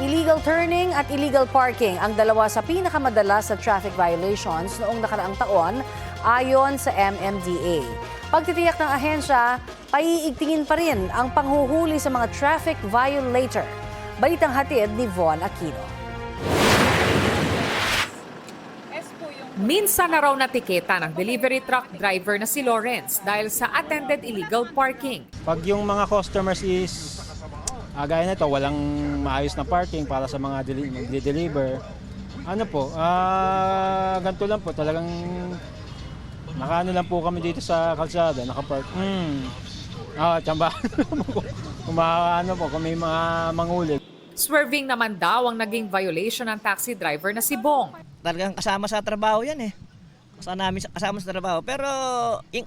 Illegal turning at illegal parking ang dalawa sa pinakamadalas sa traffic violations noong nakaraang taon ayon sa MMDA. Pagtitiyak ng ahensya, paiigtingin pa rin ang panghuhuli sa mga traffic violator. Balitang hatid ni Von Aquino. Minsan na raw natiketa ng delivery truck driver na si Lawrence dahil sa attended illegal parking. Pag yung mga customers is gaya nito, walang maayos na parking para sa mga deliver, ganito lang po, talagang nakaano lang po kami dito sa kalsada, nakapark. Tsamba, kung may mga mangulit. Swerving naman daw ang naging violation ng taxi driver na si Bong. Talagang kasama sa trabaho yan eh. Kasama sa trabaho. Pero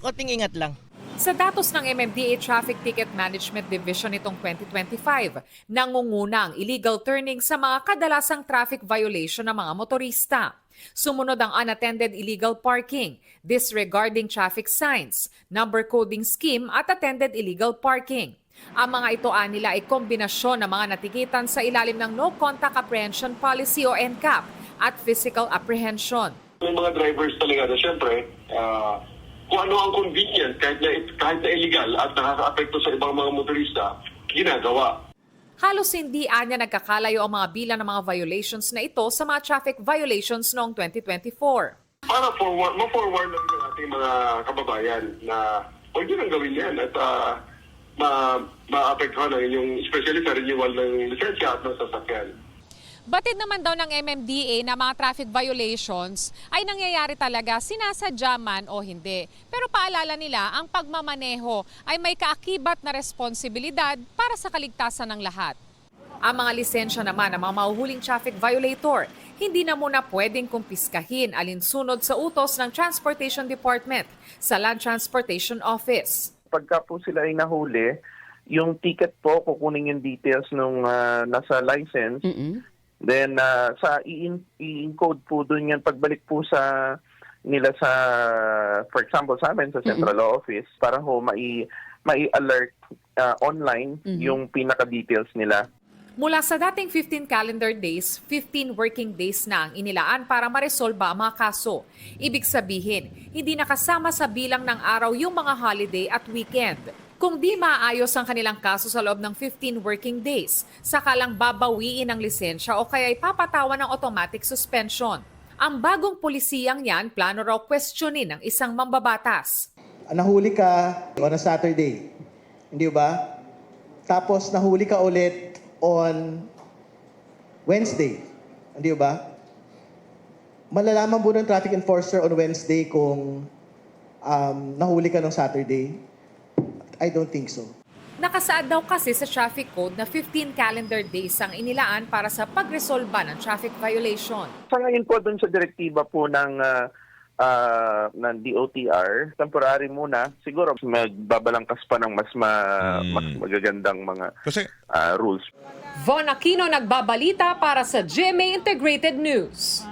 konting ingat lang. Sa datos ng MMDA Traffic Ticket Management Division nitong 2025, nangunguna ang illegal turning sa mga kadalasang traffic violation ng mga motorista. Sumunod ang unattended illegal parking, disregarding traffic signs, number coding scheme at attended illegal parking. Ang mga ito nila ay kombinasyon ng mga natikitan sa ilalim ng No Contact Apprehension Policy o NCAP at physical apprehension. Yung mga drivers talaga na siyempre, kung ano ang convenient kahit na illegal at nakaka-apekto sa ibang mga motorista, ginagawa. Halos hindi anya nagkakalayo ang mga bilang ng mga violations na ito sa mga traffic violations noong 2024. Para ma-forward lang ng ating mga kababayan na huwag nyo nang gawin yan at ma-apektuhan ang inyong, especially sa renewal ng lisensya at ng sasakyan. Batid naman daw ng MMDA na mga traffic violations ay nangyayari talaga sinasadya man o hindi. Pero paalala nila, ang pagmamaneho ay may kaakibat na responsibilidad para sa kaligtasan ng lahat. Ang mga lisensya naman ng mga mahuhuling traffic violator, hindi na muna pwedeng kumpiskahin alinsunod sa utos ng Transportation Department sa Land Transportation Office. Pagka po sila ay nahuli, yung ticket po, kukunin yung details nung nasa license. Then sa i-encode po doon yan pagbalik po sa nila sa, for example sa amin sa Central Office, para ho mai-alert online yung pinaka-details nila. Mula sa dating 15 calendar days, 15 working days na ang inilaan para maresolba ang mga kaso. Ibig sabihin, hindi nakasama sa bilang ng araw yung mga holiday at weekend. Kung di maayos ang kanilang kaso sa loob ng 15 working days, saka lang babawiin ang lisensya o kaya ipapatawan ng automatic suspension. Ang bagong pulisiyang yan, plano raw questionin ng isang mambabatas. Nahuli ka on a Saturday, hindi ba? Tapos nahuli ka ulit on Wednesday, hindi ba? Malalaman po ng traffic enforcer on Wednesday kung nahuli ka ng Saturday. I don't think so. Nakasaad daw kasi sa traffic code na 15 calendar days ang inilaan para sa pagresolba ng traffic violation. Sa ngayon po doon sa direktiba po ng DOTR, temporary muna, siguro magbabalangkas pa ng mas magagandang mga rules. Von Aquino nagbabalita para sa GMA Integrated News.